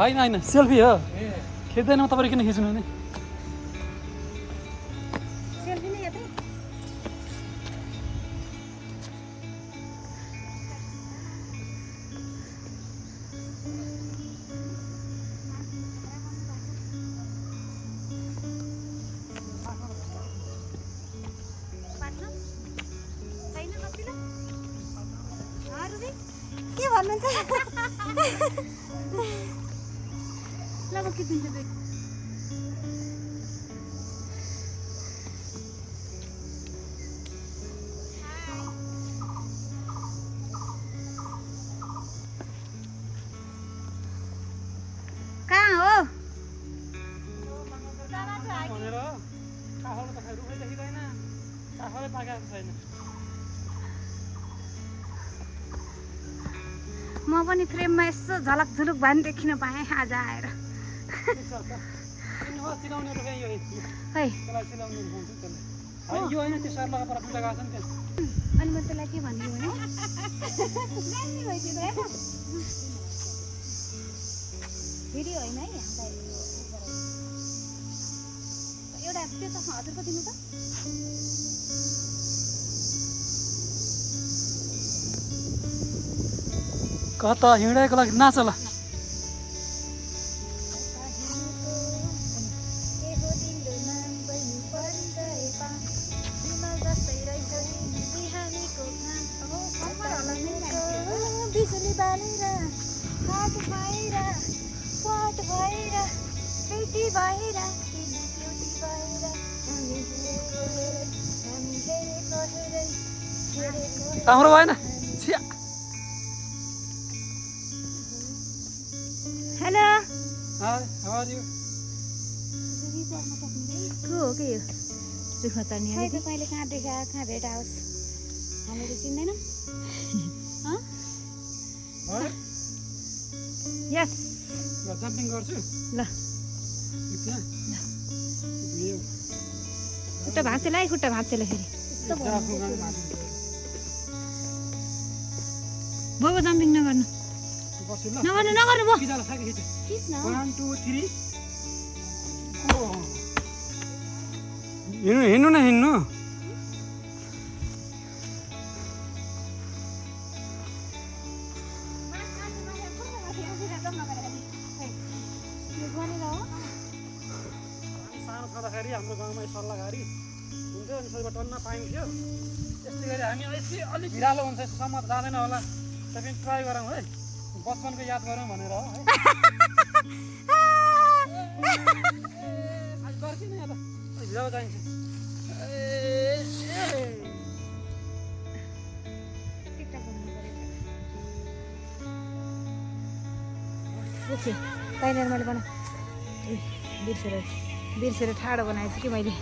होइन सेल्फी हो खिच्दैन तपाईँ किन खिच्नु नि के भन्नुहुन्छ ल म खिचिदिन्छु दुई कहाँ हो म पनि फ्रेममा यसो झलक झुलुक भए पनि देखिन पाएँ आज आएर है अनि म त्यसलाई के भन्नु भने भिडियो होइन है एउटा त्यो चस्मा हजुरको दिनु त कता हिँडेको लागि नाच ल बिजुली बालेर हात भएर पाट भएर बेटी भएर राम्रो भएन छिया hello hi how are you को हो के यो दुःख त नि है तपाईले कहाँ देखा कहाँ भेट आओस् हामीले चिन्दैनौँ यस ल जम्पिङ गर्छु ल खुट्टा भाँचेला है खुट्टा भाँचेला फेरि भयो जम्पिङ नगर्नु नगर्नु नगर्नु भयो हिँड्नु न हिँड्नु सानो छँदाखेरि हाम्रो गाउँमा सल्लाहकारी हुन्थ्यो अनि सबैबाट टन्न पाइन्थ्यो त्यस्तै गरी हामी अलिक भिरालो हुन्छ सम्म जाँदैन होला तपाईँ ट्राई गरौँ है बचपनको याद गरौँ भनेर हो है गर्किन यहाँ त भिरालो चाहिन्छ पाइनर मैले बना बिर्सेर ठाडो बनाएछु कि मैले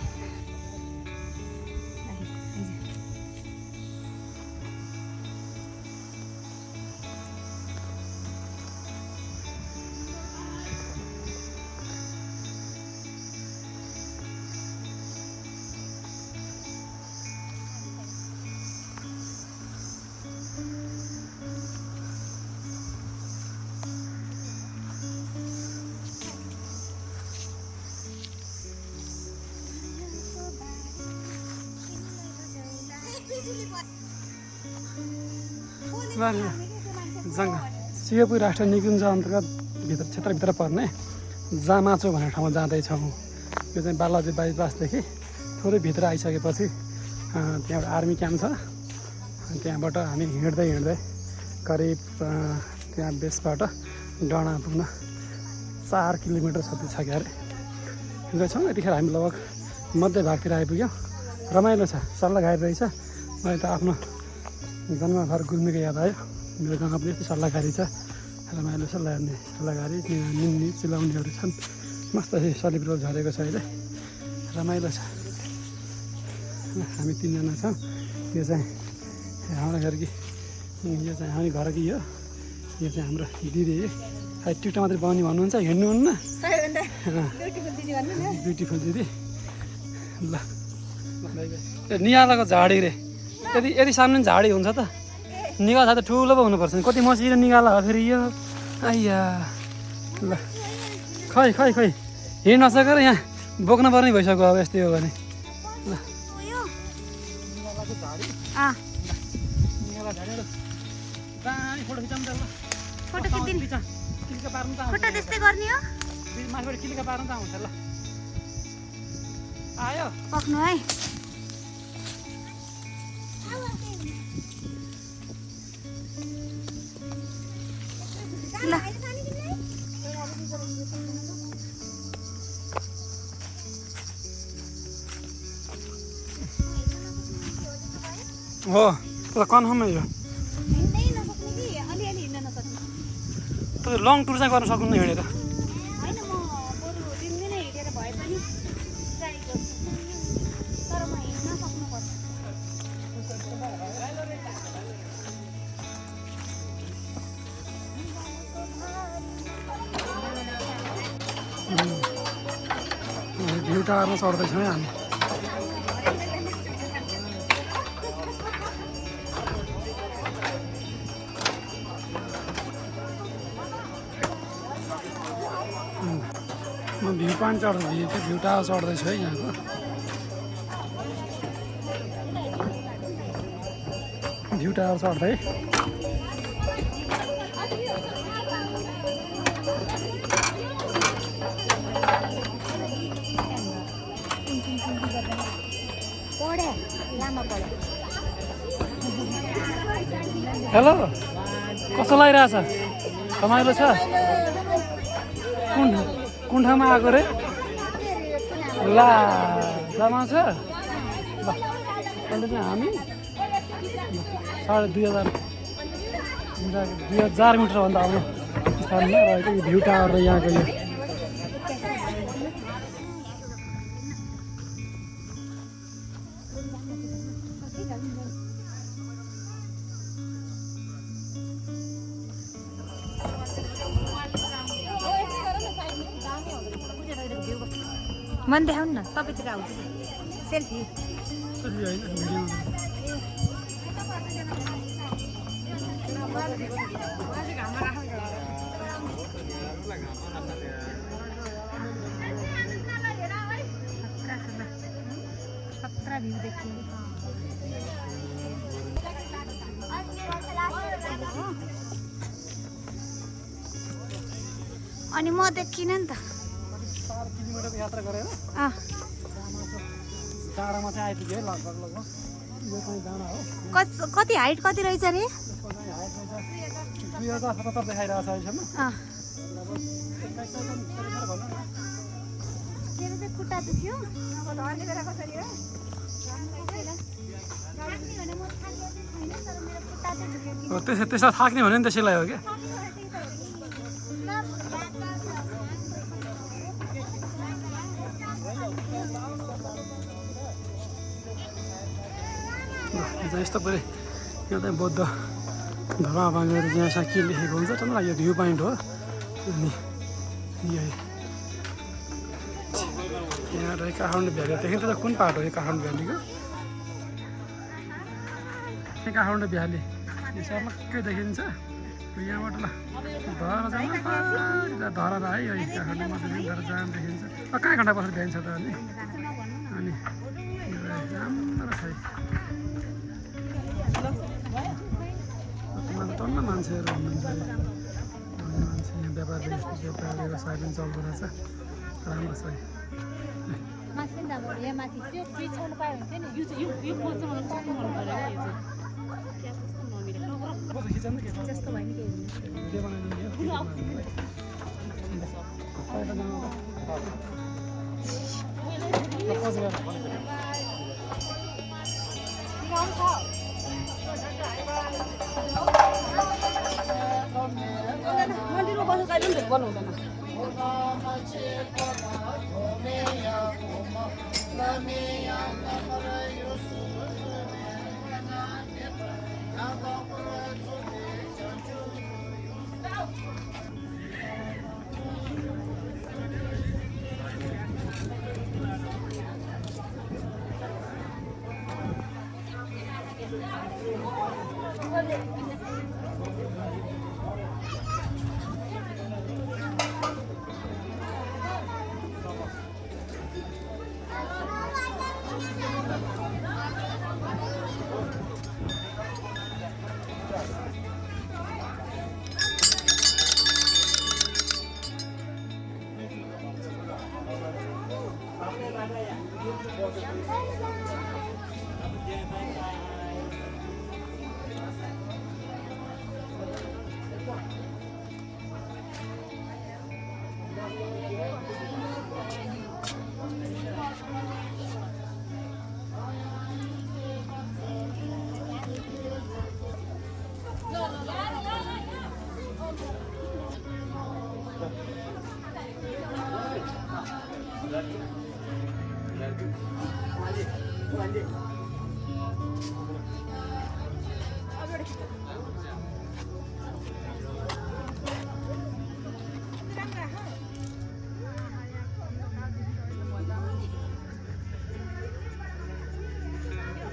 शिवपुर राष्ट्रिय निकुञ्ज अन्तर्गत क्षेत्रभित्र पर्ने जामाचो भन्ने ठाउँमा जाँदैछौँ यो चाहिँ बालाजी बाइपासदेखि थोरै भित्र आइसकेपछि त्यहाँ एउटा आर्मी क्याम्प छ त्यहाँबाट हामी हिँड्दै करिब त्यहाँ बेसबाट डाँडा पुग्न 4 किलोमिटर जति छ क्यारे हिँड्दैछौँ यतिखेर हामी लगभग मध्य भागतिर आइपुग्यौँ रमाइलो छ सल्लाहकारी रहेछ मलाई त आफ्नो जन्मघर गुल्मीको याद आयो मेरो गाउँमा पनि यस्तो सल्लाहकारी छ रमाइलो सल्लाहकारी निम्नी चिलाउनेहरू छन् मस्त सलिब्रो झरेको छ अहिले रमाइलो छ हामी 3 जना छौँ यो चाहिँ हाम्रो घरकी यो चाहिँ हामी घरकी यो चाहिँ हाम्रो दिदी टिकटक मात्रै पाउने भन्नुहुन्छ हिँड्नुहुन्न ब्युटिफुल दिदी ल निगालाको झाडी रे यदि सानो झाडी हुन्छ त निगाला त ठुलो पो हुनुपर्छ नि कति मसिनो निगाला हो फेरि यो आइया ल खै खै खै हिँड्न नसकेर यहाँ बोक्न पर्ने भइसक्यो अब यस्तै हो भने ल फोटो खिचाउनु त ल फोटो खिच्दिन क्लिक पार्नु त फोटो त्यस्तै गर्ने हो माथिबाट क्लिक पार्नु त आउँछ ल आयो पक्नु है ल हो तर कन्फर्मै यो हिँड्नै नसक्ने कि अलिअलि हिँड्न नसक्ने तपाईँ लङ टुर चाहिँ गर्न सक्नुहुन्न हिँडेर होइन म बरु दिनदिनै हिँडेर भए पनि ट्राई गर्छु तर म हिँड्न सक्नुपर्छ भ्यू टावरमा चढ्दैछौँ है हामी म भ्यू पोइन्ट चढ्दै भ्यू टावर चढ्दैछु है यहाँको भ्यू टावर चढ्दै पढे लामा पढे हेलो कस्तो लागिरहेछ रमाइलो छ कुन ठाउँमा आएको रे ला रमाउँछ ल अहिले चाहिँ हामी 2000 मिटरभन्दा अग्लो स्थानमा रहेको यो भ्यू टावर र यहाँको यो मन देखाउनु न तपाईँतिर आउँछ सेल्फी खतरा भ्यू देखियो अनि म देखिनँ नि त 4 किलोमिटर यात्रा गरेर डाँडामा चाहिँ आइपुग्यो है लगभग यो चाहिँ डाँडा हो कति हाइट कति रहेछ रे त्यसको चाहिँ हाइट चाहिँ 2077 देखाइरहेको छ अहिलेसम्म खुट्टा दुख्यो त्यसलाई थाक्ने भने नि त्यसैलाई हो क्या यस्तो पऱ्यो यहाँ चाहिँ बौद्ध धर्मावलम्बीहरू यहाँ के लेखेको हुन्छ टन्नै यो भ्यू पोइन्ट हो अनि यही यहाँ रहे काठमाडौँ भ्याली देखिन्छ त कुन पार्ट हो यो काठमाडौँ भ्यालीको काठमाडौँ भ्याली यो सर्लक्कै देखिन्छ यहाँबाट ल धरा जानु धरा है यो काठमाडौँमा धरा जानु देखिन्छ कहाँ घन्टा बसेर भ्याइन्छ त अनि राम्रो छ टन्न मान्छेहरू हुनुहुन्छ मान्छे यहाँ व्यापार व्यवसाय पनि चल्दो रहेछ राम्रो छ मन्दिरमा बसेर कहिले पनि भेट गर्नु हुँदैन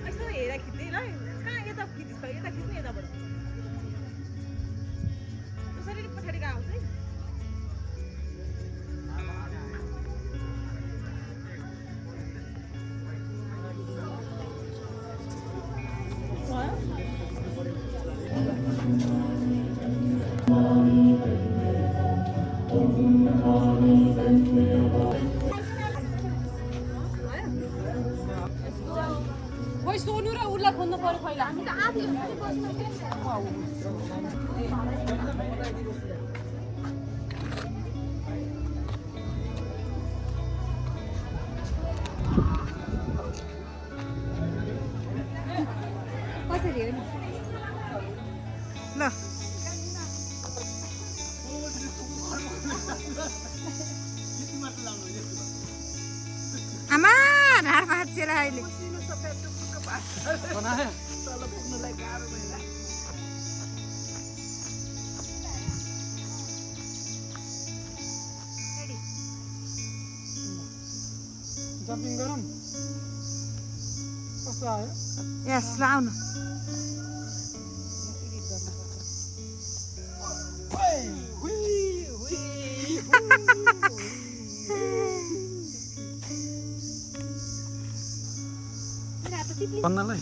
यसो हेरेर खिच्दै ल कहाँ यता खिचिस् त यता खिच्नु यताबाट कसरी पछाडि गएको आउँछ है खोइ सोनु र उसलाई खोज्नु पर्यो पहिला हामी त आधी कसरी हो नि ल आमा ढाड भाँचिएर अहिले जम्पिङ गरौँ कस्तो आयो यस ल आउनु भन्नलाई